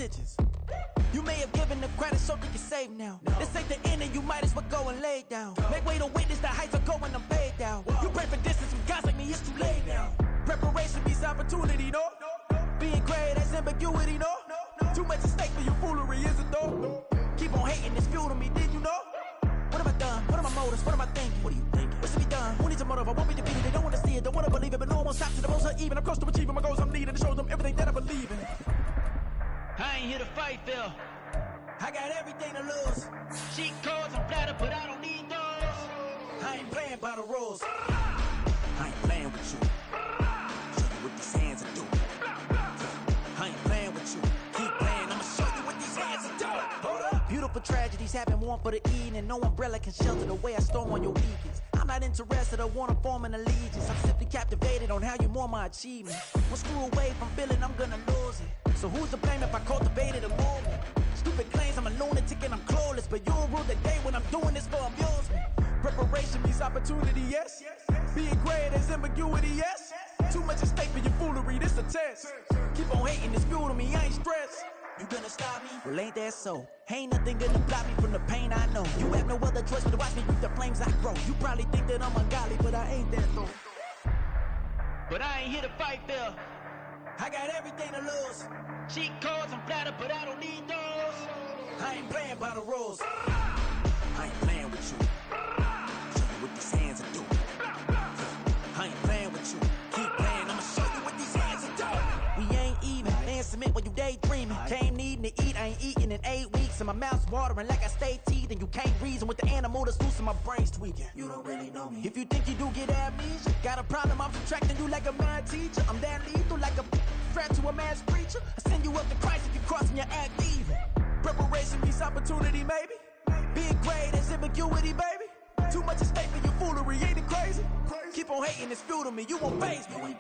stitches. You may have given the credit so they can save now. This ain't the end and you might as well go and lay down. Make way to witness the heights are going, I'm paid down. You pray for distance from guys like me, it's too late now. Preparation beats opportunity, no? Being great, that's ambiguity, no? Too much at stake for your foolery, is it though? Keep on hating, it's fuel to me, did you know? What have I done? What are my motives? What am I thinking? What are you thinking? What should be done? Who needs a motive? I won't be defeated. They don't want to see it, don't want to believe it, but no one stops to the most uneven. I'm close to achieving my goals, I'm needing to show them everything that I believe in. I ain't here to fight, Phil. I got everything to lose. Cheat codes, I'm flattered, but I don't need those. I ain't playing by the rules. I ain't playing with you. Show you what these hands are doing. I ain't playing with you. Keep playing, I'ma show you what these hands are doing. Hold up. Beautiful tragedies happen, one for the evening. No umbrella can shelter the way I storm on your weekends. I'm not interested, I wanna form an allegiance. I'm simply captivated on how you more my achievements. One screw away from feeling I'm gonna lose it. So who's to blame if I cultivated a movement? Stupid claims I'm a lunatic and I'm clueless, but you'll rule the day when I'm doing this for amusement. Preparation means opportunity, yes. Being great is ambiguity, yes. Too much at stake for your foolery, this a test. Keep on hating, it's fuel to me, I ain't stressed. You gonna stop me? Well, ain't that so? Ain't nothing gonna block me from the pain I know. You have no other choice but to watch me reap the flames I grow. You probably think that I'm ungodly, but I ain't that though. But I ain't here to fight, Phil. I got everything to lose. Cheat codes, I'm flattered, but I don't need those. I ain't playing by the rules. I ain't playing with you. Show you what these hands are doing. I ain't playing with you. Keep playing, I'ma show you what these hands are doing. We ain't even. Man, submit when you daydreaming. Came needing to eat, I ain't eating in 8 weeks. And my mouth's watering like I stay teeth. And you can't reason with the animal that's loose and my brain's tweaking. You don't really know me. If you think you do get amnesia, got a problem, I'm subtracting you like a mad teacher. I'm that lethal like a threat to a mass preacher. I send you up to Christ if you crossing your act even. Preparation means opportunity, maybe. Being great is ambiguity, baby. Too much at stake for your foolery, ain't it crazy? Keep on hating, it's fuel to me, you won't face me.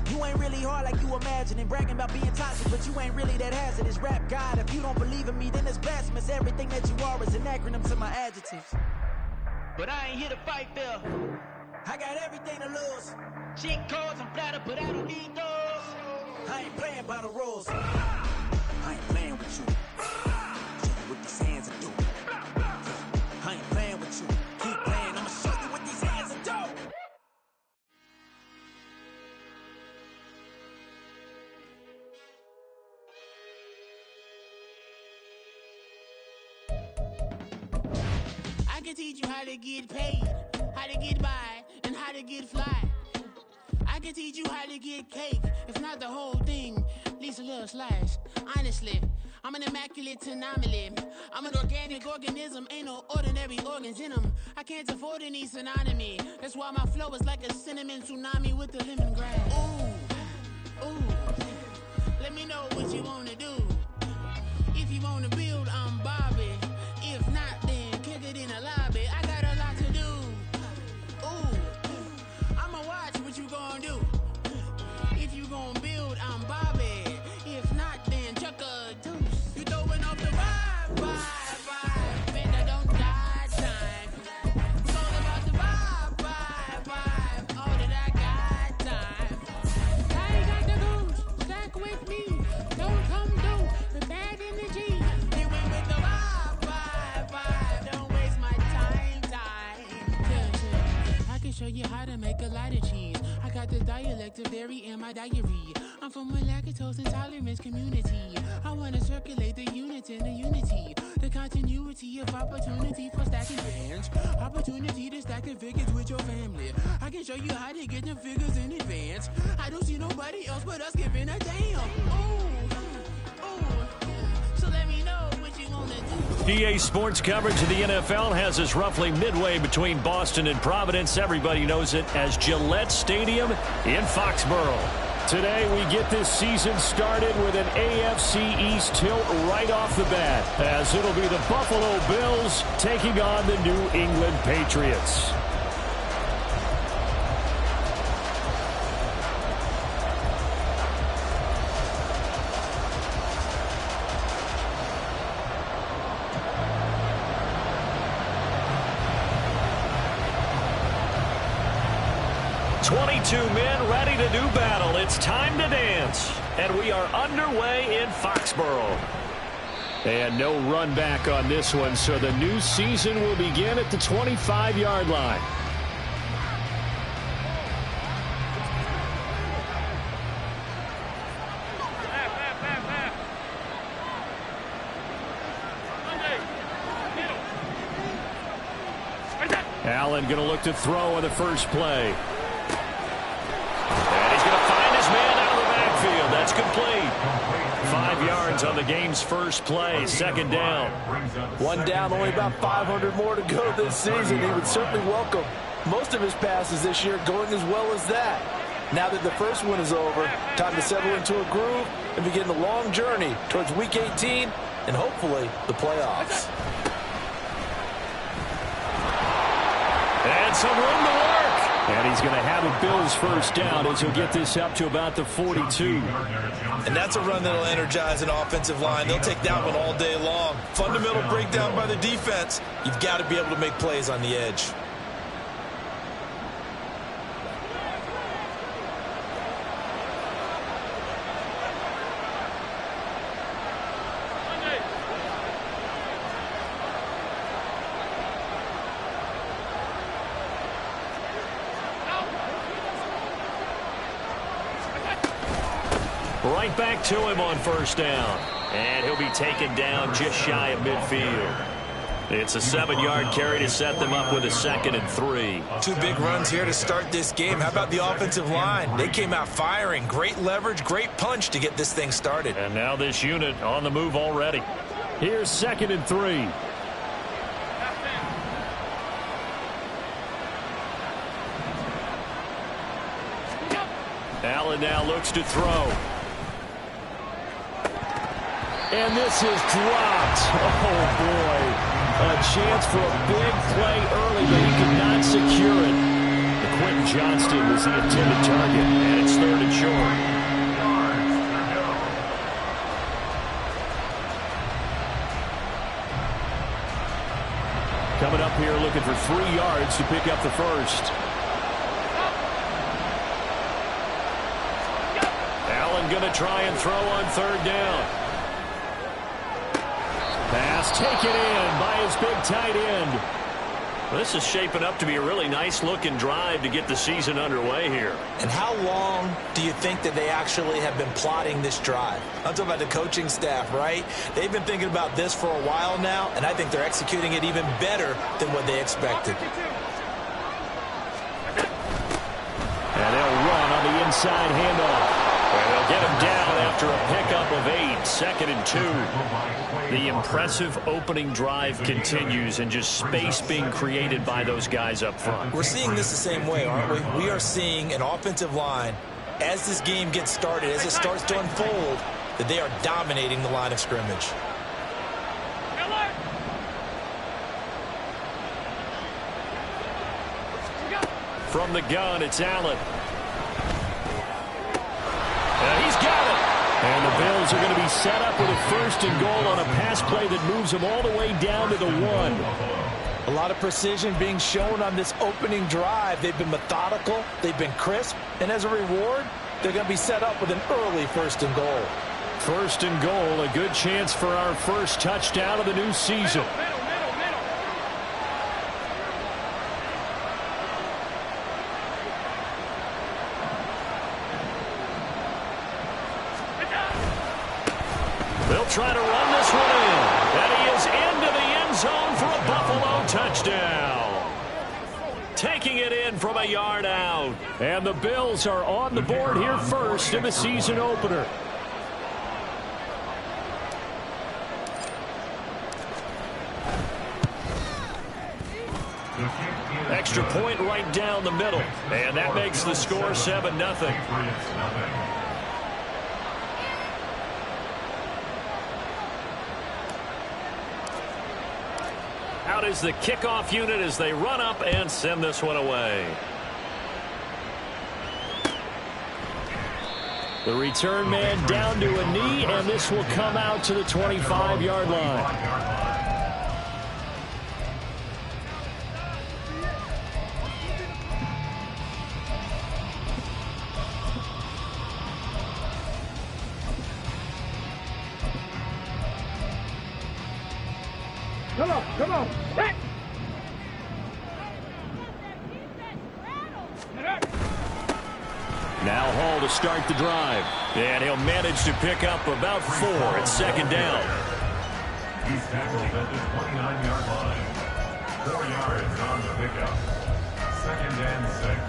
You ain't really hard like you imagining. Bragging about being toxic, but you ain't really that hazardous. Rap God, if you don't believe in me, then it's blasphemous. Everything that you are is an acronym to my adjectives. But I ain't here to fight, Phil. I got everything to lose. Cheat codes, I'm flattered, but I don't need those. I ain't playing by the rules. I ain't playing with you. Show you what these hands are doing. I ain't playing with you. Keep playing, I'ma show you what these hands are doing. I can teach you how to get paid, how to get by, and how to get fly. I can teach you how to get cake, if not the whole thing, at least a little slice. Honestly, I'm an immaculate anomaly. I'm an organic organism, ain't no ordinary organs in them. I can't afford any synonymy. That's why my flow is like a cinnamon tsunami with the lemongrass. Ooh, ooh. Let me know what you wanna do. If you wanna build, I'm Bobby. If not, then kick it in the lobby. I got a lot to do. Ooh, I'ma watch what you gonna do. If you gonna build, I'm Bobby. If not, then chuck a deuce. You throwing off the vibe. Man, I don't die time. It's all about the vibe. All that I got time. I ain't got the goose. Stack with me. Don't come through the bad energy. You went with the vibe. Don't waste my time. Yeah. I can show you how to make a lot of cheese. I got the dialect of dairy in my diary. I'm from a lactose intolerance community. I wanna circulate the units in the unity. The continuity of opportunity for stacking bands. Opportunity to stack the figures with your family. I can show you how to get them figures in advance. I don't see nobody else but us giving a damn. Ooh. So let me know what you wanna do. EA Sports coverage of the NFL has us roughly midway between Boston and Providence. Everybody knows it as Gillette Stadium in Foxborough. Today, we get this season started with an AFC East tilt right off the bat, as it'll be the Buffalo Bills taking on the New England Patriots. Two men ready to do battle. It's time to dance. And we are underway in Foxborough. And no run back on this one, so the new season will begin at the 25-yard line. Allen going to look to throw on the first play. And he's going to find his man out of the backfield. That's complete. 5 yards on the game's first play, second down. One down, only about 500 more to go this season. He would certainly welcome most of his passes this year going as well as that. Now that the first one is over, time to settle into a groove and begin the long journey towards Week 18 and hopefully the playoffs. And some room to work. And he's going to have a Bills first down as he'll get this up to about the 42. And that's a run that'll energize an offensive line. They'll take that one all day long. Fundamental breakdown by the defense. You've got to be able to make plays on the edge. Right back to him on first down. And he'll be taken down just shy of midfield. It's a 7-yard carry to set them up with a 2nd and 3. 2 big runs here to start this game. How about the offensive line? They came out firing. Great leverage, great punch to get this thing started. And now this unit on the move already. Here's 2nd and 3. Allen now looks to throw. And this is dropped. Oh, boy. A chance for a big play early, but he could not secure it. Quentin Johnston was the intended target, and it's 3rd and short. Coming up here looking for 3 yards to pick up the first. Allen going to try and throw on 3rd down. Pass taken in by his big tight end. Well, this is shaping up to be a really nice-looking drive to get the season underway here. And how long do you think that they actually have been plotting this drive? I'm talking about the coaching staff, right? They've been thinking about this for a while now, and I think they're executing it even better than what they expected. And they'll run on the inside handoff. And they'll get him down after a pickup of 8, 2nd and 2. The impressive opening drive continues, and just space being created by those guys up front. We're seeing this the same way, aren't we? We are seeing an offensive line, as this game gets started, as it starts to unfold, that they are dominating the line of scrimmage. From the gun, it's Allen. And he's got it. And the Bills are going to be set up with a 1st and goal on a pass play that moves them all the way down to the 1. A lot of precision being shown on this opening drive. They've been methodical, they've been crisp, and as a reward, they're going to be set up with an early 1st and goal. 1st and goal, a good chance for our first touchdown of the new season. They'll try to run this one in. And he is into the end zone for a Buffalo touchdown. Taking it in from a yard out. And the Bills are on the board here first in the season opener. Extra point right down the middle. And that makes the score 7-0. Out is the kickoff unit as they run up and send this one away. The return man down to a knee, and this will come out to the 25-yard line. Come on. Back. Now Hall to start the drive. And he'll manage to pick up about 4 at second down. He's tackled at the 29-yard line. 4 yards on the pickup. 2nd and 6.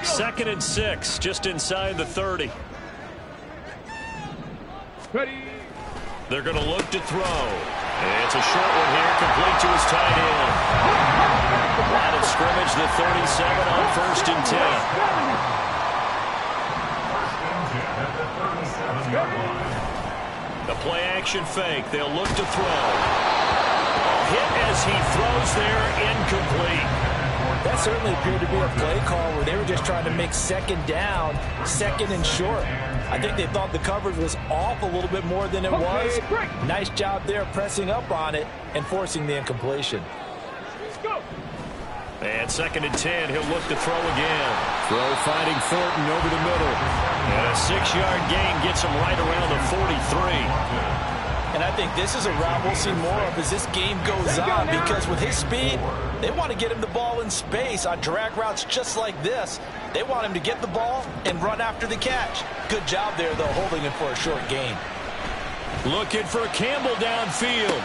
2nd and 6, just inside the 30. Ready. They're going to look to throw. It's a short one here, complete to his tight end. Line of scrimmage, the 37 on 1st and 10. The play action fake. They'll look to throw. Hit as he throws there, incomplete. That certainly appeared to be a play call where they were just trying to make 2nd down, 2nd and short. I think they thought the coverage was off a little bit more than it was. Nice job there pressing up on it and forcing the incompletion. And 2nd and 10, he'll look to throw again. Throw finding Thornton over the middle. And a 6-yard gain gets him right around the 43. And I think this is a route we'll see more of as this game goes on, because with his speed, they want to get him the ball in space on drag routes just like this. They want him to get the ball and run after the catch. Good job there, though, holding it for a short gain. Looking for Campbell downfield.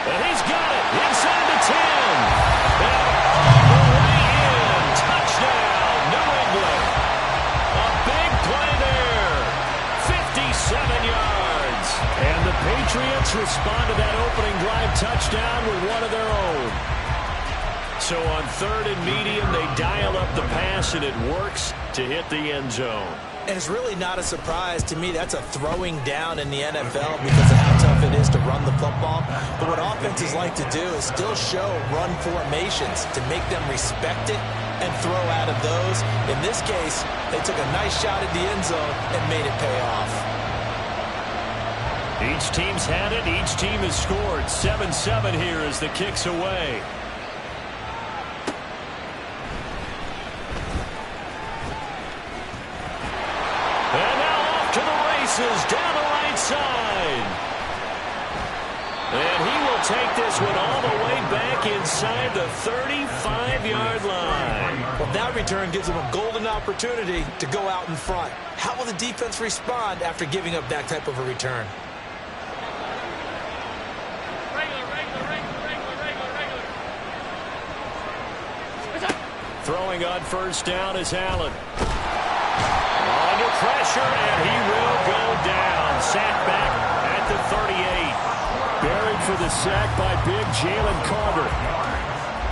And he's got it inside the 10. And all the way in. Touchdown, New England. A big play there. 57 yards. And the Patriots respond to that opening drive touchdown with one of their own. So on 3rd and medium, they dial up the pass, and it works to hit the end zone. And it's really not a surprise to me. That's a throwing down in the NFL because of how tough it is to run the football. But what offenses like to do is still show run formations to make them respect it and throw out of those. In this case, they took a nice shot at the end zone and made it pay off. Each team's had it. Each team has scored. 7-7 here as the kick's away. And now off to the races down the right side. And he will take this one all the way back inside the 35-yard line. Well, that return gives them a golden opportunity to go out in front. How will the defense respond after giving up that type of a return? Throwing on 1st down is Allen. Under pressure, and he will go down. Sacked back at the 38. Buried for the sack by big Jalen Carter.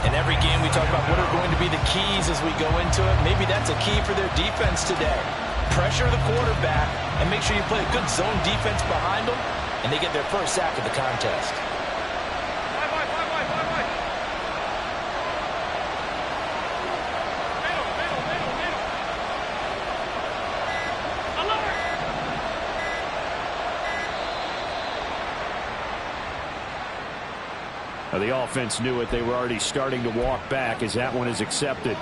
In every game, we talk about what are going to be the keys as we go into it. Maybe that's a key for their defense today. Pressure the quarterback and make sure you play a good zone defense behind them, and they get their first sack of the contest. The offense knew it. They were already starting to walk back as that one is accepted.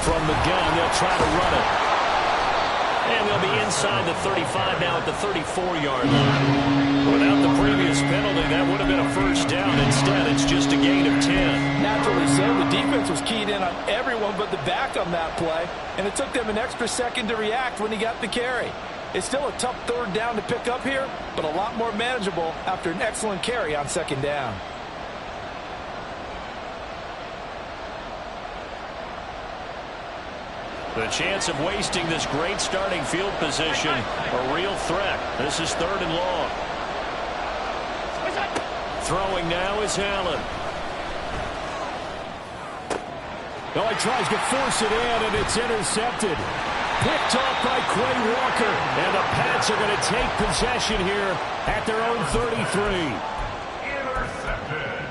From the gun, they'll try to run it. And they'll be inside the 35 now at the 34-yard line. Without the previous penalty, that would have been a 1st down. Instead, it's just a gain of 10. Naturally so. The defense was keyed in on everyone but the back on that play, and it took them an extra second to react when he got the carry. It's still a tough 3rd down to pick up here, but a lot more manageable after an excellent carry on 2nd down. The chance of wasting this great starting field position, a real threat. This is 3rd and long. Throwing now is Allen. Oh, he tries to force it in, and it's intercepted. picked off by Quay Walker. And the Pats are going to take possession here at their own 33. Intercepted.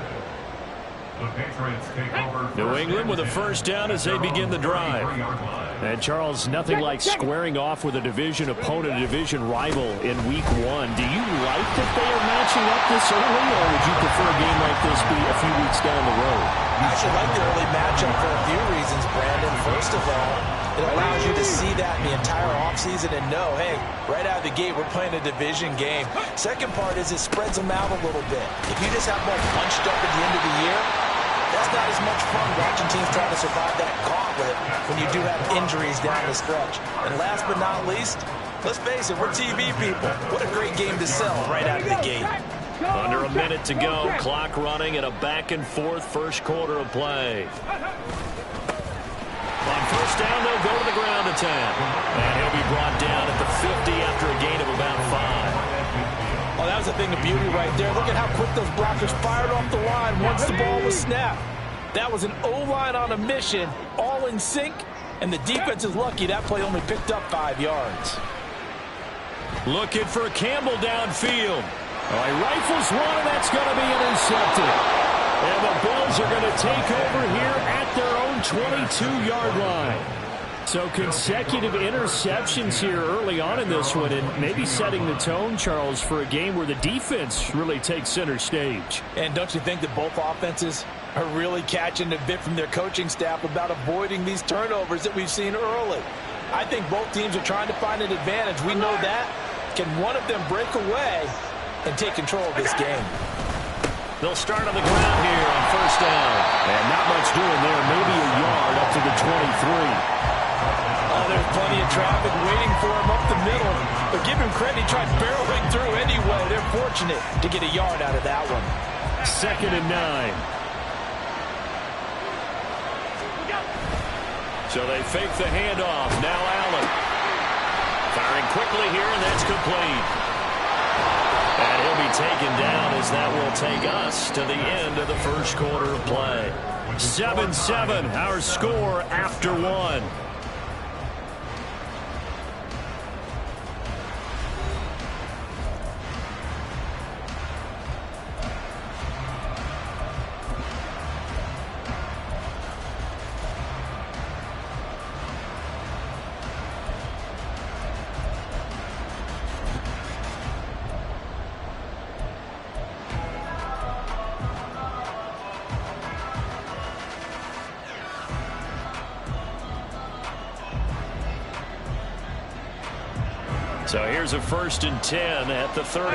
The Patriots take over. New England with a first down as they begin the drive. And Charles, nothing like squaring off with a division opponent, a division rival in week 1. Do you like that they are matching up this early, or would you prefer a game like this be a few weeks down the road? I actually like the early matchup for a few reasons, Brandon. First of all, it allows you to see that in the entire offseason and know, hey, right out of the gate, we're playing a division game. Second part is it spreads them out a little bit. If you just have one punched up at the end of the year, that's not as much fun watching teams trying to survive that gauntlet when you do have injuries down the stretch. And last but not least, let's face it, we're TV people. What a great game to sell right out of the gate. Under a minute to go, clock running and a back-and-forth first quarter of play. On first down, they'll go to the ground attack. And he'll be brought down at the 50 after a gain of about 5. Oh, that was a thing of beauty right there. Look at how quick those blockers fired off the line once the ball was snapped. That was an O-line on a mission, all in sync, and the defense is lucky that play only picked up 5 yards. Looking for Campbell downfield. Oh, he rifles one, and that's going to be intercepted. And the Bills are going to take over here at their own 22-yard line. So consecutive interceptions here early on in this one, and maybe setting the tone, Charles, for a game where the defense really takes center stage. And don't you think that both offenses are really catching a bit from their coaching staff about avoiding these turnovers that we've seen early? I think both teams are trying to find an advantage. We know that. Can one of them break away and take control of this game? They'll start on the ground here on first down. And not much doing there, maybe a yard up to the 23. Oh, there's plenty of traffic waiting for him up the middle. But give him credit, he tried barreling through anyway. They're fortunate to get a yard out of that one. 2nd and 9. So they fake the handoff. Now Allen. Firing quickly here, and that's complete. And he'll be taken down as that will take us to the end of the first quarter of play. 7-7, our score after 1. So here's a 1st and 10 at the 38.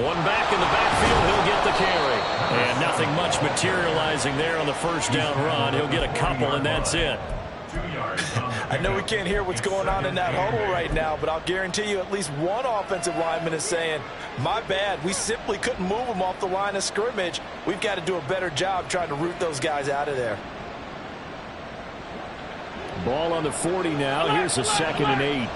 One back in the backfield, he'll get the carry. And nothing much materializing there on the first down run. He'll get a couple, and that's it. I know we can't hear what's going on in that huddle right now, but I'll guarantee you at least one offensive lineman is saying, my bad, we simply couldn't move them off the line of scrimmage. We've got to do a better job trying to root those guys out of there. Ball on the 40 now. Here's a 2nd and 8.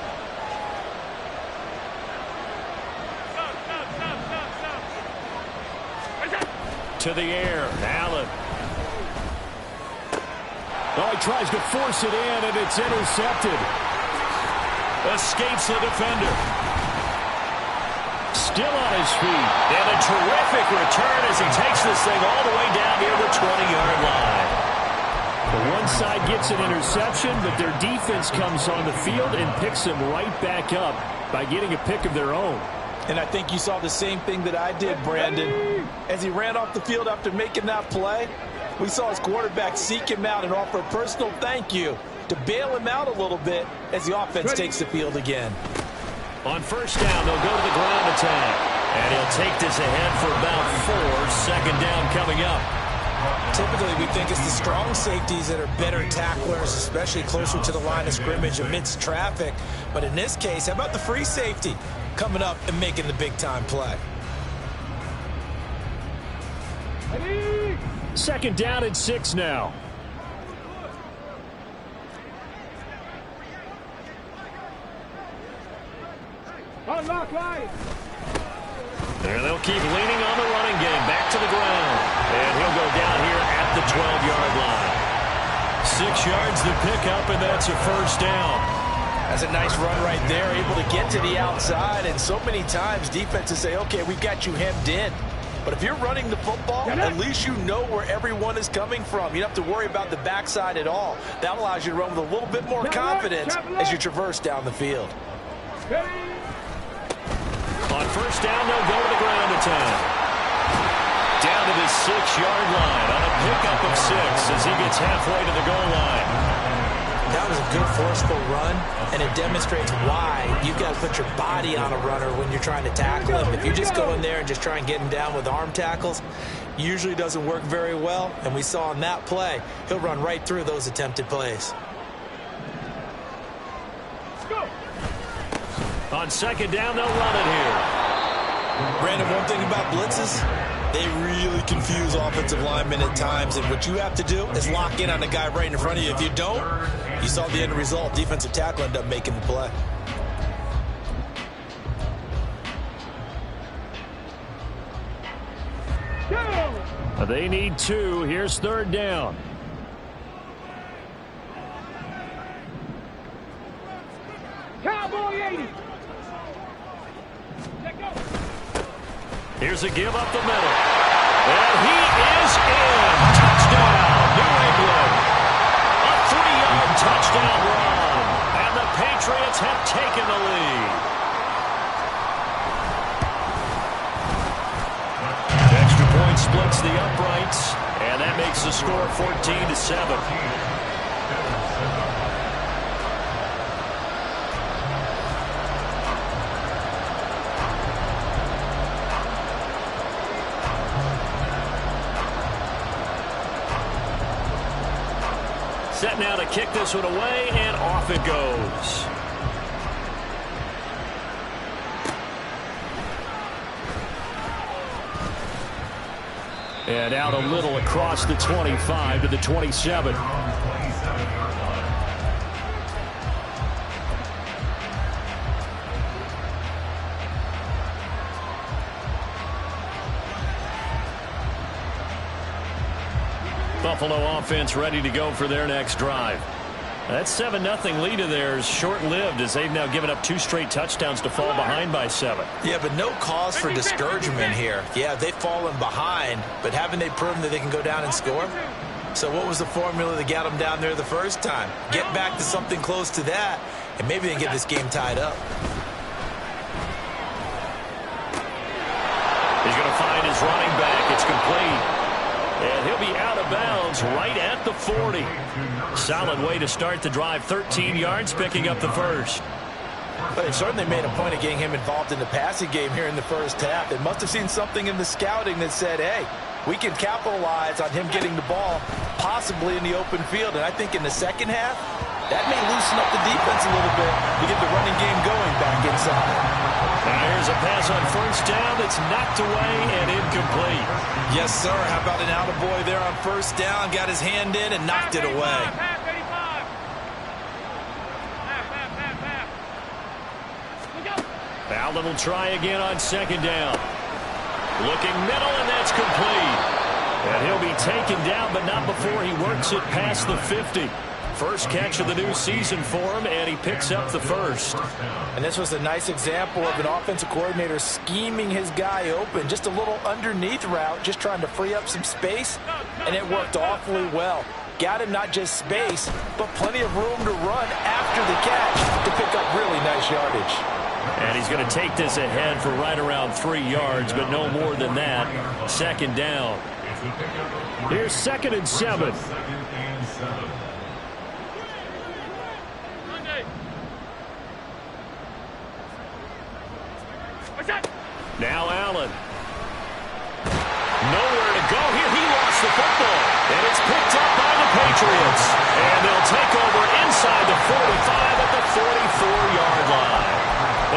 To the air, Allen. Oh, he tries to force it in, and it's intercepted. Escapes the defender. Still on his feet. And a terrific return as he takes this thing all the way down near the 20-yard line. The one side gets an interception, but their defense comes on the field and picks them right back up by getting a pick of their own. And I think you saw the same thing that I did, Brandon. As he ran off the field after making that play, we saw his quarterback seek him out and offer a personal thank you to bail him out a little bit as the offense takes the field again. On first down, they'll go to the ground attack. And he'll take this ahead for about 4. 2nd down coming up. Typically, we think it's the strong safeties that are better tacklers, especially closer to the line of scrimmage amidst traffic. But in this case, how about the free safety coming up and making the big-time play? 2nd down and 6 now. Unlock line. And they'll keep leaning on the running game. Back to the ground. And he'll go down here at the 12-yard line. 6 yards to pick up, and that's a first down. That's a nice run right there, able to get to the outside. And so many times defenses say, okay, we've got you hemmed in. But if you're running the football, at least you know where everyone is coming from. You don't have to worry about the backside at all. That allows you to run with a little bit more confidence as you traverse down the field. On first down, they'll go to the ground attack. Down to the 6-yard line on a pickup of 6 as he gets halfway to the goal line. That was a good forceful run, and it demonstrates why you've got to put your body on a runner when you're trying to tackle him. If you just go in there and just try and get him down with arm tackles, usually doesn't work very well, and we saw on that play, he'll run right through those attempted plays. On second down, they'll run it here. Brandon, one thing about blitzes, they really confuse offensive linemen at times, and what you have to do is lock in on the guy right in front of you. If you don't, you saw the end result. Defensive tackle ended up making the play. They need 2. Here's third down. Cowboy 80. Here's a give up the middle. And he is in. Touchdown, New England. A 3-yard touchdown run. And the Patriots have taken the lead. Extra point splits the uprights. And that makes the score 14-7. Set now to kick this one away, and off it goes. And out a little across the 25 to the 27. Buffalo offense ready to go for their next drive. That 7-0 lead of theirs short-lived as they've now given up 2 straight touchdowns to fall behind by 7. Yeah, but no cause for discouragement here. Yeah, they've fallen behind, but haven't they proven that they can go down and score? So what was the formula that got them down there the first time? Get back to something close to that, and maybe they can get this game tied up. He's going to find his running back. It's complete. And he'll be out of bounds right at the 40. Solid way to start the drive. 13 yards, picking up the first. But they certainly made a point of getting him involved in the passing game here in the first half. They must have seen something in the scouting that said, hey, we can capitalize on him getting the ball possibly in the open field. And I think in the second half, that may loosen up the defense a little bit to get the running game going back inside. Now here's a pass on first down that's knocked away and incomplete. Yes, sir. How about an attaboy there on first down? Got his hand in and knocked it away. Allen will try again on second down. Looking middle, and that's complete. And he'll be taken down, but not before he works it past the 50. First catch of the new season for him, and he picks up the first. And this was a nice example of an offensive coordinator scheming his guy open. Just a little underneath route, just trying to free up some space, and it worked awfully well. Got him not just space, but plenty of room to run after the catch to pick up really nice yardage. And he's going to take this ahead for right around 3 yards, but no more than that. Second down. Here's 2nd and 7. Now Allen. Nowhere to go here. He lost the football. And it's picked up by the Patriots. And they'll take over inside the 45 at the 44-yard line.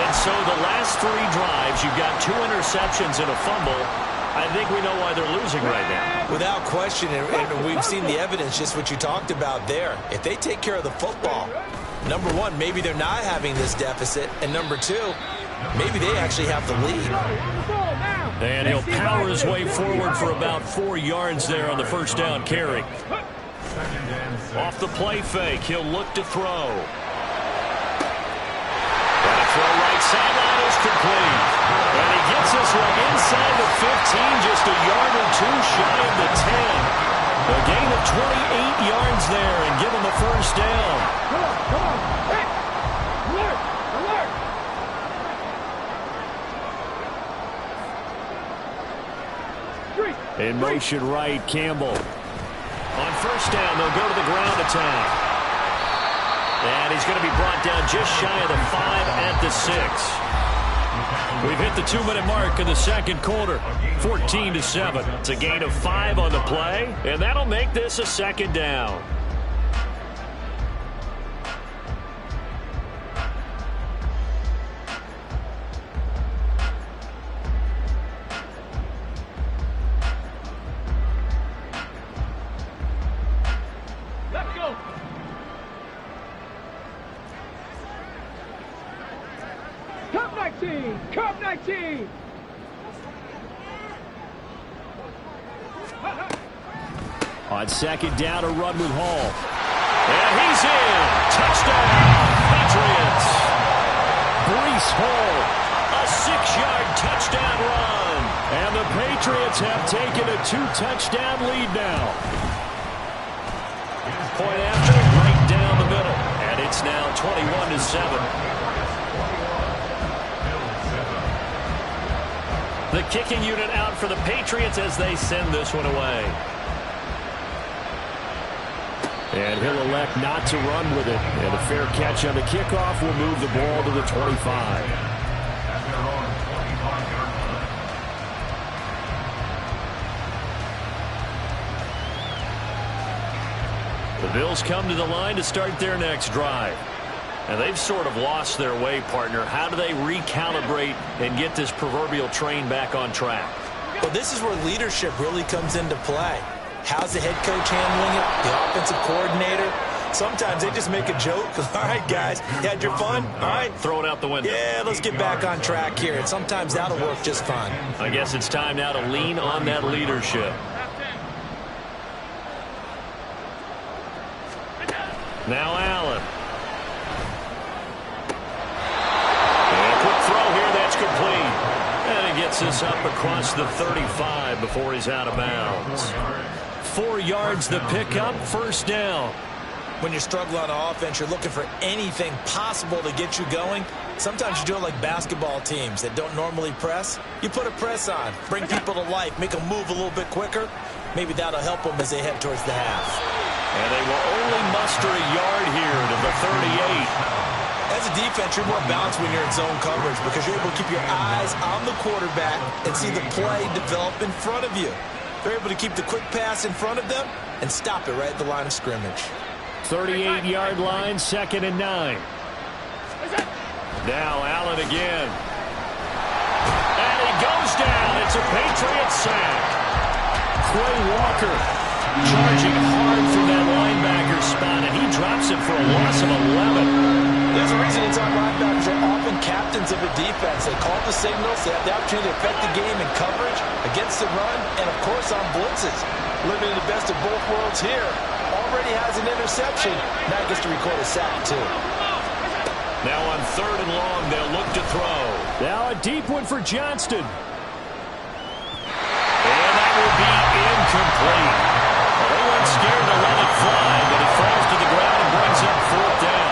And so the last 3 drives, you've got 2 interceptions and a fumble. I think we know why they're losing right now. Without question, and we've seen the evidence, just what you talked about there. If they take care of the football, number one, maybe they're not having this deficit. And number two, maybe they actually have the lead. And he'll power his way forward for about 4 yards there on the first down carry. Off the play fake, he'll look to throw. And a throw right sideline is complete. And he gets this one inside the 15, just a yard or two shy of the 10. A gain of 28 yards there and give him the first down. Come on. Hey! Alert! Alert! In motion right, Campbell. On first down, they'll go to the ground attack. And he's going to be brought down just shy of the 5 at the 6. We've hit the 2-minute mark in the second quarter, 14-7. It's a gain of 5 on the play, and that'll make this a second down. Let's go! Come 19! Come 19! On second down, a run with Hall. And he's in. Touchdown, Patriots. Breece Hall, a 6-yard touchdown run. And the Patriots have taken a 2-touchdown lead now. Point after, right down the middle. And it's now 21-7. The kicking unit out for the Patriots as they send this one away. And he'll elect not to run with it. And a fair catch on the kickoff will move the ball to the 25. The Bills come to the line to start their next drive. And they've sort of lost their way, partner. How do they recalibrate and get this proverbial train back on track? Well, this is where leadership really comes into play. How's the head coach handling it? The offensive coordinator? Sometimes they just make a joke. All right, guys, you had your fun? All right. Throw it out the window. Yeah, let's get back on track here. And sometimes that'll work just fine. I guess it's time now to lean on that leadership. Now Allen. Complete. And he gets this up across the 35 before he's out of bounds. 4 yards the pickup, first down. When you struggle on offense, you're looking for anything possible to get you going. Sometimes you do it like basketball teams that don't normally press. You put a press on, bring people to life, make them move a little bit quicker. Maybe that'll help them as they head towards the half. And they will only muster a yard here to the 38. As a defense, you're more balanced when you're in zone coverage because you're able to keep your eyes on the quarterback and see the play develop in front of you. They're able to keep the quick pass in front of them and stop it right at the line of scrimmage. 38-yard line, 2nd and 9. Now Allen again. And he goes down. It's a Patriots sack. Quay Walker charging hard from that linebacker spot, and he drops it for a loss of 11. There's a reason inside linebackers are often captains of a defense. They call the signals. They have the opportunity to affect the game in coverage, against the run, and, of course, on blitzes. Living in the best of both worlds here. Already has an interception. Now he gets to record a sack, too. Now on 3rd and long, they'll look to throw. Now a deep one for Johnston. And that will be incomplete. They weren't scared to let it fly, but it falls to the ground and brings up 4th down.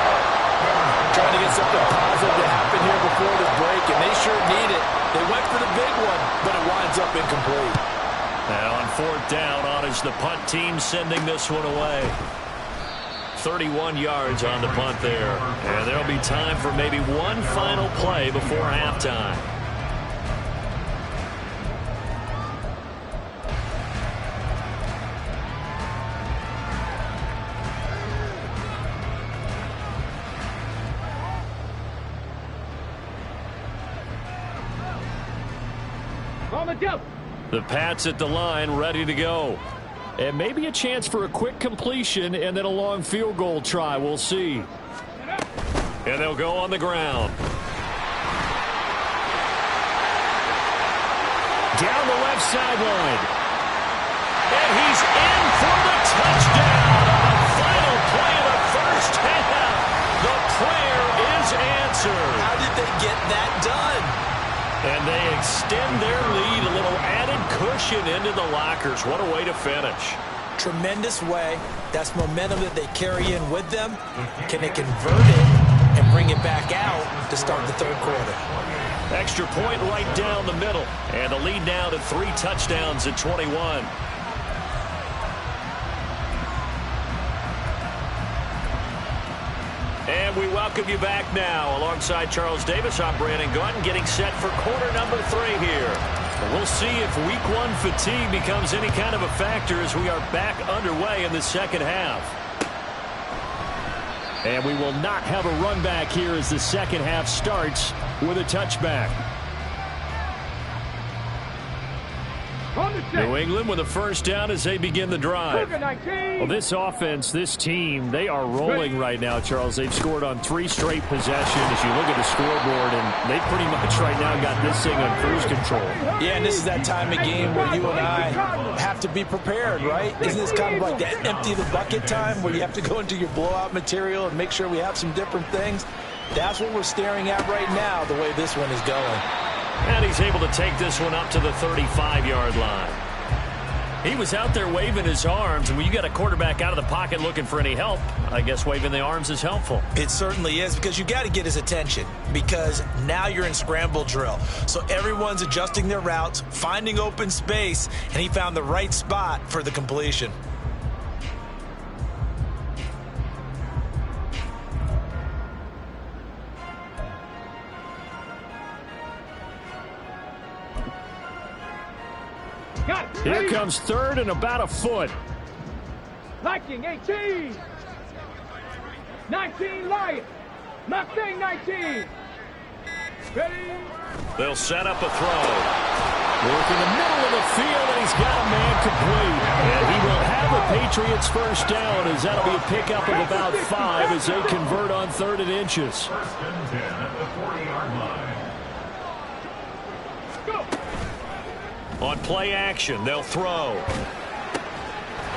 Trying to get something positive to happen here before the break, and they sure need it. They went for the big one, but it winds up incomplete. Now on 4th down, on is the punt team sending this one away. 31 yards on the punt there. And there'll be time for maybe one final play before halftime. On the jump. The Pats at the line, ready to go. And maybe a chance for a quick completion and then a long field goal try. We'll see. And they'll go on the ground. Down the left sideline. And he's in for the touchdown on the final play of the first half. The prayer is answered. How did they get that done? And they extend their lead, a little added cushion into the lockers. What a way to finish. Tremendous way. That's momentum that they carry in with them. Can they convert it and bring it back out to start the third quarter? Extra point right down the middle. And the lead now to 3 touchdowns at 21. And we welcome you back now. Alongside Charles Davis, I'm Brandon Gunn, getting set for quarter number 3 here. We'll see if week 1 fatigue becomes any kind of a factor as we are back underway in the second half. And we will not have a run back here as the second half starts with a touchback. New England with a first down as they begin the drive. Well, this offense, this team, they are rolling right now, Charles. They've scored on 3 straight possessions. You look at the scoreboard, and they pretty much right now got this thing on cruise control. Yeah, and this is that time of game where you and I have to be prepared, right? Isn't this kind of like that empty the bucket time where you have to go into your blowout material and make sure we have some different things? That's what we're staring at right now, the way this one is going. And he's able to take this one up to the 35-yard line. He was out there waving his arms, and when you got a quarterback out of the pocket looking for any help, I guess waving the arms is helpful. It certainly is, because you got to get his attention, because now you're in scramble drill. So everyone's adjusting their routes, finding open space, and he found the right spot for the completion. Here comes third and about a foot. Liking 18. 19 Lion. Mustang 19. Ready? They'll set up a throw. Working the middle of the field, and he's got a man complete. And he will have a Patriots first down, as that'll be a pickup of about 5 as they convert on 3rd and inches. First and 10 at the 40-yard line. On play action, they'll throw.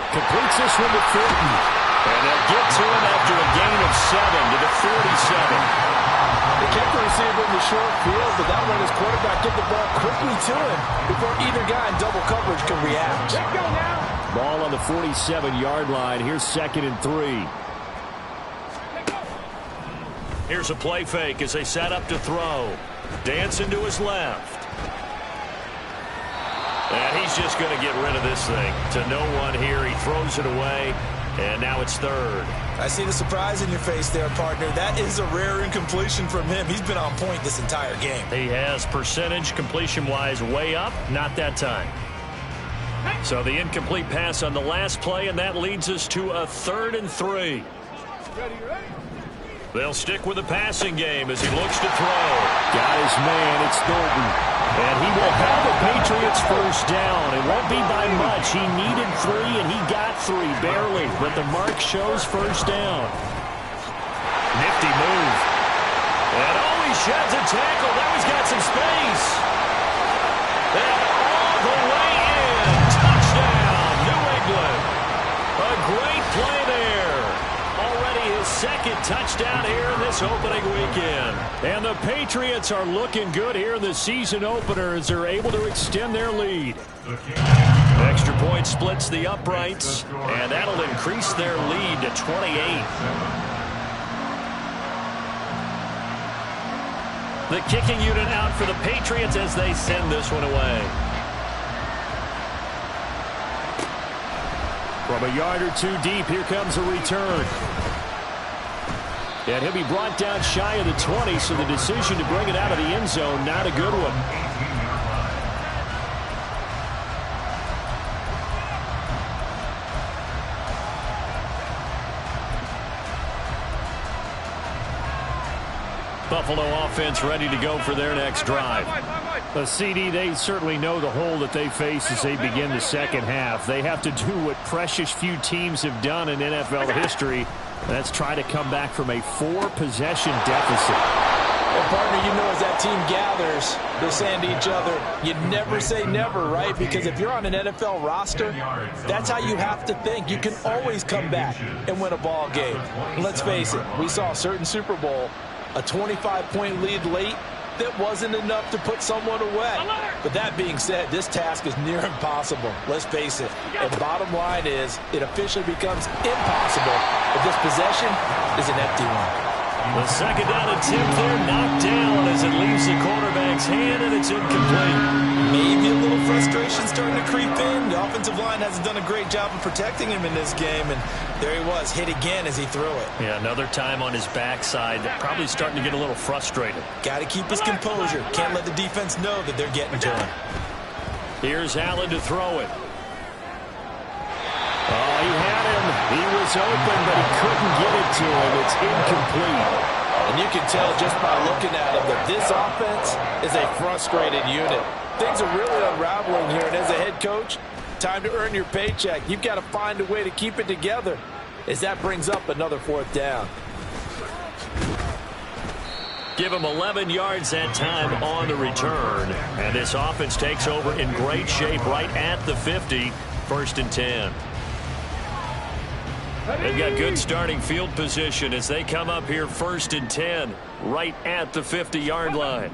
Completes this one to Fulton. And they'll get to him after a gain of 7 to the 47. They kept the receiver in the short field, but that let his quarterback get the ball quickly to him before either guy in double coverage could react. Let's go now. Ball on the 47-yard line. Here's 2nd and 3. Here's a play fake as they set up to throw. Dancing to his left. And he's just going to get rid of this thing to no one here. He throws it away, and now it's 3rd. I see the surprise in your face there, partner. That is a rare incompletion from him. He's been on point this entire game. He has percentage completion-wise way up, not that time. So the incomplete pass on the last play, and that leads us to a 3rd and 3. Ready? They'll stick with the passing game as he looks to throw. Got his man, it's Thornton. And he will have the Patriots first down. It won't be by much. He needed 3, and he got 3, barely. But the mark shows first down. Nifty move. And he sheds a tackle. Now he's got some space. And all the way in. Touchdown, New England. A great play there. Already his 2nd touchdown here in this opening weekend. And the Patriots are looking good here in the season opener as they're able to extend their lead. Extra point splits the uprights, and that'll increase their lead to 28. The kicking unit out for the Patriots as they send this one away. From a yard or 2 deep, here comes a return. And he'll be brought down shy of the 20, so the decision to bring it out of the end zone, not a good one. Buffalo offense ready to go for their next drive. A CD, they certainly know the hole that they face as they begin the second half. They have to do what precious few teams have done in NFL history. That's try to come back from a 4-possession deficit. And partner, you know, as that team gathers, they're saying to each other, you never say never, right? Because if you're on an NFL roster, that's how you have to think. You can always come back and win a ball game. And let's face it, we saw a certain Super Bowl, a 25-point lead late, that wasn't enough to put someone away. But that being said, this task is near impossible. Let's face it. And bottom line is, it officially becomes impossible if this possession is an empty one. The second down attempt there knocked down as it leaves the quarterback's hand, and it's incomplete. Maybe a little frustration starting to creep in. The offensive line hasn't done a great job of protecting him in this game, and there he was, hit again as he threw it. Yeah, another time on his backside. Probably starting to get a little frustrated. Got to keep his composure. Can't let the defense know that they're getting to him. Here's Allen to throw it. Oh, he had him. He was open, but he couldn't get it to him. It's incomplete. And you can tell just by looking at him that this offense is a frustrated unit. Things are really unraveling here, and as a head coach, time to earn your paycheck. You've got to find a way to keep it together as that brings up another fourth down. Give him 11 yards that time on the return. And this offense takes over in great shape right at the 50, 1st and 10. They've got good starting field position as they come up here 1st and 10, right at the 50-yard line.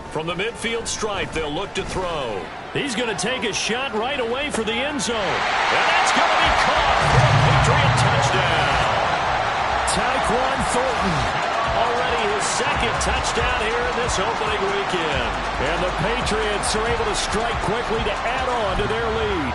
From the midfield stripe, they'll look to throw. He's going to take a shot right away for the end zone. And that's going to be caught for a Patriot touchdown. Tyquan Thornton, already his second touchdown here in this opening weekend. And the Patriots are able to strike quickly to add on to their lead.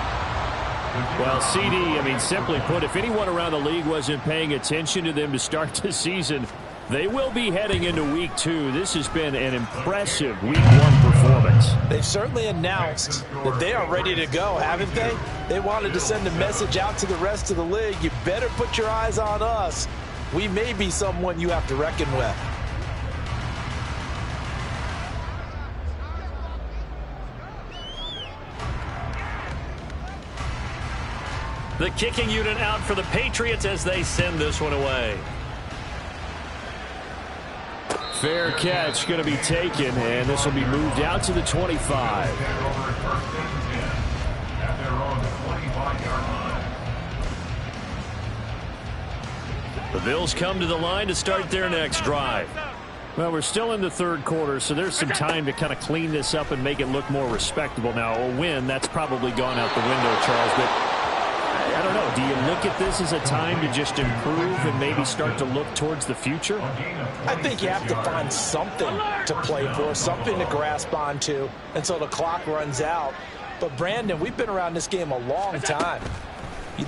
Well, CD, I mean, simply put, if anyone around the league wasn't paying attention to them to start the season, they will be heading into Week 2. This has been an impressive Week 1 performance. They've certainly announced that they are ready to go, haven't they? They wanted to send a message out to the rest of the league. You better put your eyes on us. We may be someone you have to reckon with. The kicking unit out for the Patriots as they send this one away. Fair catch going to be taken, and this will be moved out to the 25. The Bills come to the line to start their next drive. Well, we're still in the third quarter, so there's some time to kind of clean this up and make it look more respectable. Now, a win, that's probably gone out the window, Charles, but I don't know. Do you look at this as a time to just improve and maybe start to look towards the future? I think you have to find something to play for, something to grasp onto until the clock runs out. But, Brandon, we've been around this game a long time.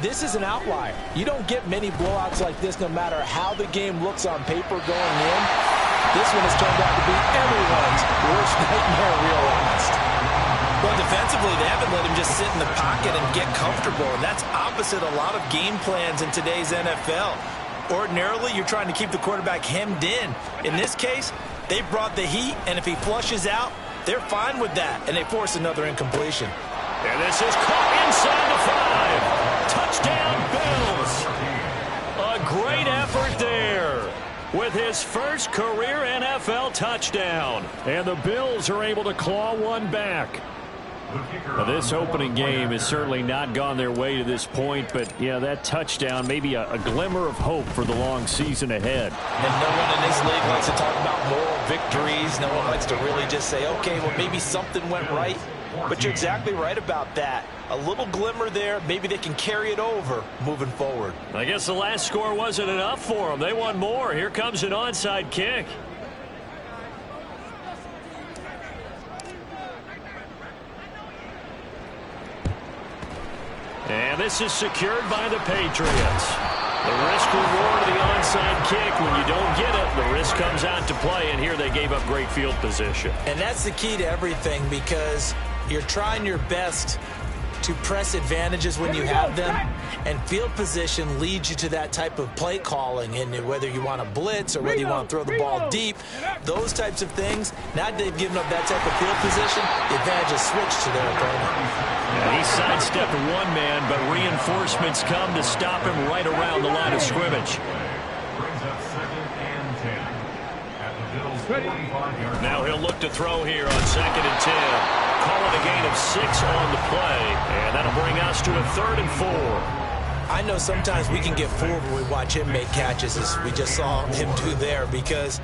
This is an outlier. You don't get many blowouts like this no matter how the game looks on paper going in. This one has turned out to be everyone's worst nightmare realized. Well, defensively, they haven't let him just sit in the pocket and get comfortable, and that's opposite a lot of game plans in today's NFL. Ordinarily, you're trying to keep the quarterback hemmed in. In this case, they brought the heat, and if he flushes out, they're fine with that, and they force another incompletion. And this is caught inside the 5. Touchdown, Bills. A great effort there with his first career NFL touchdown. And the Bills are able to claw one back. Now, this opening game has certainly not gone their way to this point, but, yeah, that touchdown, maybe a glimmer of hope for the long season ahead. And no one in this league likes to talk about moral victories. No one likes to really just say, okay, well, maybe something went right. But you're exactly right about that. A little glimmer there. Maybe they can carry it over moving forward. I guess the last score wasn't enough for them. They want more. Here comes an onside kick. And this is secured by the Patriots. The risk-reward of the onside kick. When you don't get it, the risk comes out to play, and here they gave up great field position. And that's the key to everything, because you're trying your best to press advantages when you have them, and field position leads you to that type of play calling, and whether you want to blitz or whether you want to throw the ball deep, those types of things. Now that they've given up that type of field position, the advantage is switched to their opponent. Yeah, he sidestepped one man, but reinforcements come to stop him right around the line of scrimmage. Brings up 2nd and 10 at the Bills' Now he'll look to throw here on 2nd and 10. Call it a gain of 6 on the play, and that'll bring us to a 3rd and 4. I know sometimes we can get fooled when we watch him make catches, as we just saw him do there, because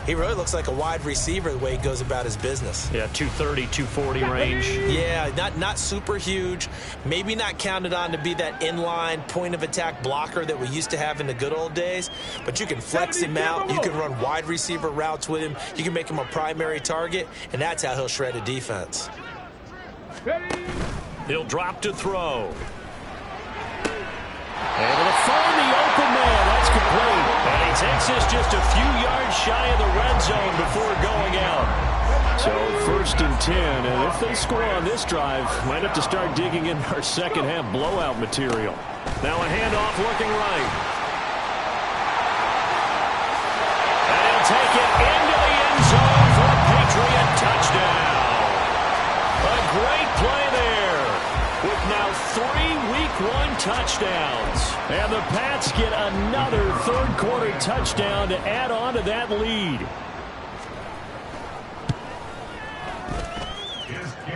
he really looks like a wide receiver the way he goes about his business. Yeah, 230, 240 range. Yeah, not super huge. Maybe not counted on to be that inline point-of-attack blocker that we used to have in the good old days. But you can flex him out. You can run wide receiver routes with him. You can make him a primary target, and that's how he'll shred a defense. He'll drop to throw. Able to find the open man. That's complete. And he takes this just a few yards shy of the red zone before going out. So 1st and 10. And if they score on this drive, might have to start digging in our second half blowout material. Now a handoff looking right. And he'll take it into the end zone for a Patriot touchdown. A great play there, with now 3 Week 1 touchdowns. And the Pats get another 3rd quarter touchdown to add on to that lead.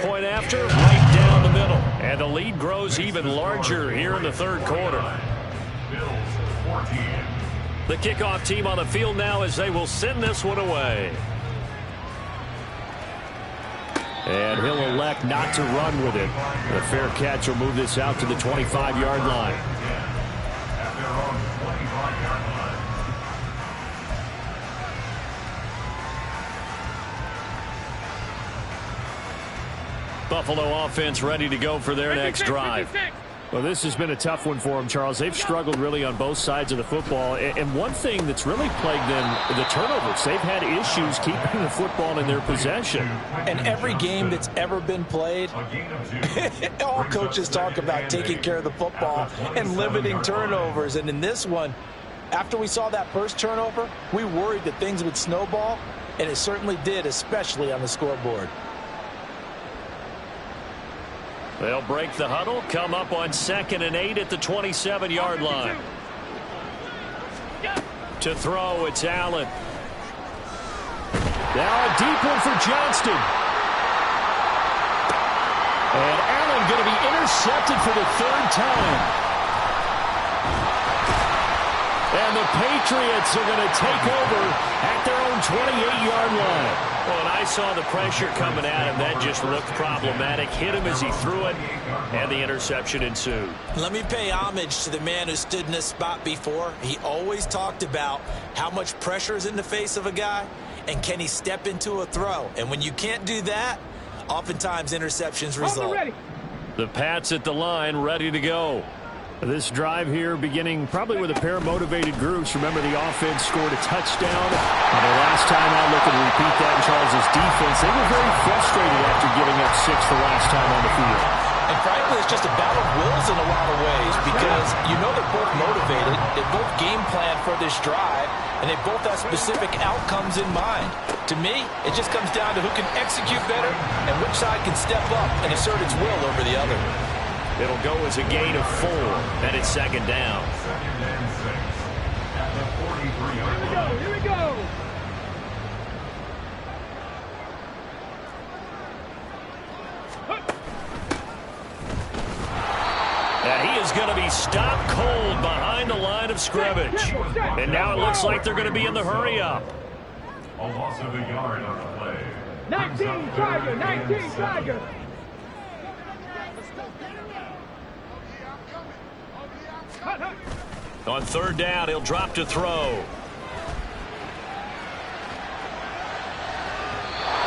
Point after, right down the middle. And the lead grows even larger here in the 3rd quarter. The kickoff team on the field now as they will send this one away. And he'll elect not to run with it. The fair catch will move this out to the 25-yard line. Buffalo offense ready to go for their next drive. Well, this has been a tough one for them, Charles. They've struggled really on both sides of the football. And one thing that's really plagued them, the turnovers. They've had issues keeping the football in their possession. And every game that's ever been played, all coaches talk about taking care of the football and limiting turnovers. And in this one, after we saw that first turnover, we worried that things would snowball, and it certainly did, especially on the scoreboard. They'll break the huddle, come up on 2nd and 8 at the 27-yard line. To throw, it's Allen. Now a deep one for Johnston. And Allen going to be intercepted for the 3rd time. And the Patriots are going to take over at their own 28-yard line. Well, and I saw the pressure coming at him. That just looked problematic. Hit him as he threw it, and the interception ensued. Let me pay homage to the man who stood in this spot before. He always talked about how much pressure is in the face of a guy, and can he step into a throw. And when you can't do that, oftentimes interceptions result. The Pats at the line, ready to go. This drive here beginning probably with a pair of motivated groups. Remember, the offense scored a touchdown. And the last time out, look and repeat that in Charles' defense. They were very frustrated after giving up 6 the last time on the field. And frankly, it's just a battle of wills in a lot of ways, because you know they're both motivated. They both game plan for this drive, and they both have specific outcomes in mind. To me, it just comes down to who can execute better and which side can step up and assert its will over the other. It'll go as a gain of 4, and it's 2nd down. 2nd and 6 at the 43-yard line. Here we go. And he is going to be stopped cold behind the line of scrimmage. And now it looks like they're going to be in the hurry-up. A loss of a yard on the play. 19 Tiger, 19 Tiger. On 3rd down, he'll drop to throw.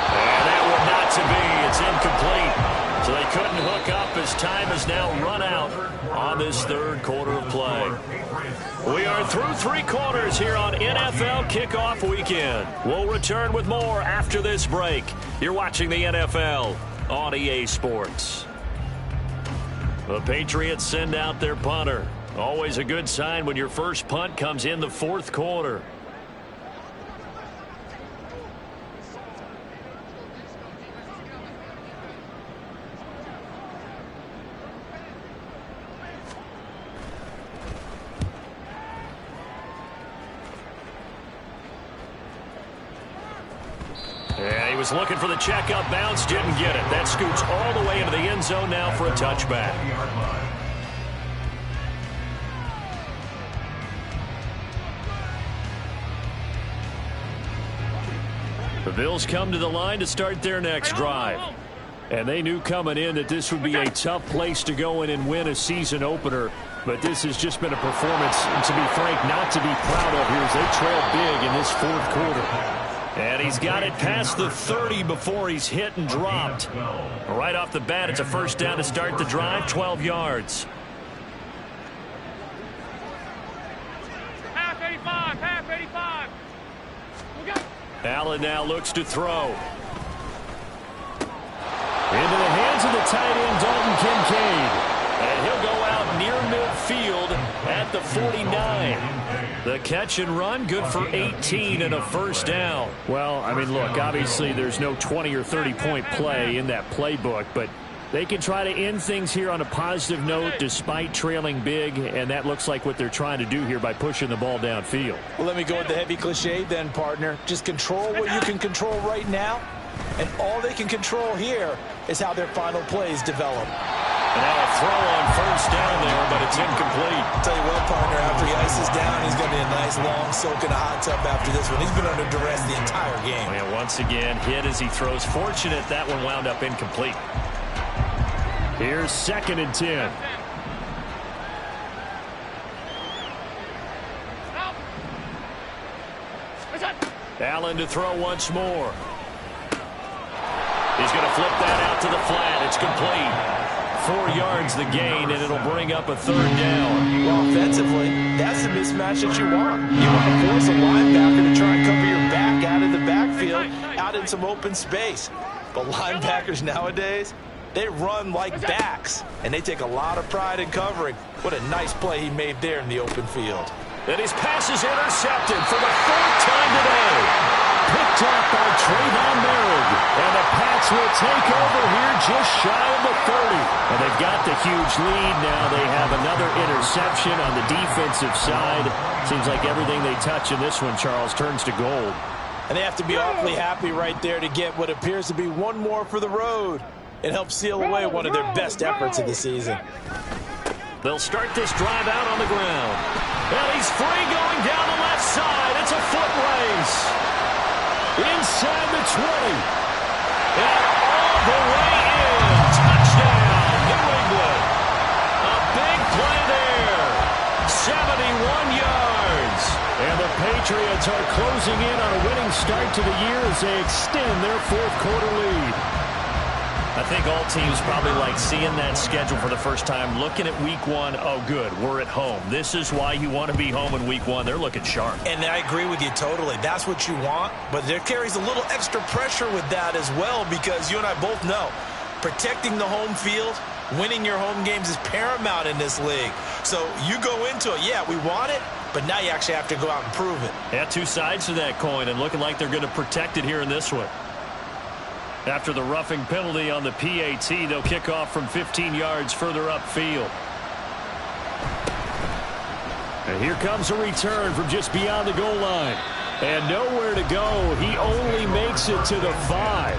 And that would not to be. It's incomplete. So they couldn't hook up as time has now run out on this 3rd quarter of play. We are through 3 quarters here on NFL Kickoff Weekend. We'll return with more after this break. You're watching the NFL on EA Sports. The Patriots send out their punter. Always a good sign when your first punt comes in the 4th quarter. was looking for the checkup bounce, didn't get it. That scoots all the way into the end zone now for a touchback. The Bills come to the line to start their next drive. And they knew coming in that this would be a tough place to go in and win a season opener. But this has just been a performance, to be frank, not to be proud of here as they trail big in this fourth quarter. And he's got it past the 30 before he's hit and dropped. Right off the bat, it's a first down to start the drive, 12 yards. Half 85, half 85. Allen now looks to throw. Into the hands of the tight end, Dalton Kincaid. And he'll go out near midfield at the 49. The catch and run, good for 18 and a first down. Well, I mean, look, obviously there's no 20 or 30-point play in that playbook, but they can try to end things here on a positive note despite trailing big, and that looks like what they're trying to do here by pushing the ball downfield. Well, let me go with the heavy cliche then, partner. Just control what you can control right now, and all they can control here is how their final plays develop. And now a throw on first down there, but it's incomplete. I'll tell you what, partner, after he ices down, he's going to be a nice long soak in a hot tub after this one. He's been under duress the entire game. And once again, hit as he throws. Fortunate that one wound up incomplete. Here's 2nd and 10. Allen to throw once more. He's going to flip that out to the flat. It's complete. 4 yards the gain, and it'll bring up a 3rd down. Well, offensively, that's the mismatch that you want. You want to force a linebacker to try and cover your back out of the backfield, out in some open space. But linebackers nowadays, they run like backs, and they take a lot of pride in covering. What a nice play he made there in the open field. And his pass is intercepted for the 4th time today. Picked off by Trayvon Merrick. And the Pats will take over here just shy of the 30. And they've got the huge lead. Now they have another interception on the defensive side. Seems like everything they touch in this one, Charles, turns to gold. And they have to be awfully happy right there to get what appears to be one more for the road. It helps seal away one of their best efforts of the season. They'll start this drive out on the ground. And he's free going down the left side. It's a foot race. Inside the 20. And all the way in. Touchdown, New England. A big play there. 71 yards. And the Patriots are closing in on a winning start to the year as they extend their 4th quarter lead. I think all teams probably like seeing that schedule for the first time, looking at week 1. Oh, good, we're at home. This is why you want to be home in week 1. They're looking sharp. And I agree with you totally. That's what you want, but there carries a little extra pressure with that as well because you and I both know protecting the home field, winning your home games is paramount in this league. So you go into it, yeah, we want it, but now you actually have to go out and prove it. Yeah, 2 sides to that coin, and looking like they're going to protect it here in this one. After the roughing penalty on the PAT, they'll kick off from 15 yards further upfield. And here comes a return from just beyond the goal line. And nowhere to go. He only makes it to the 5.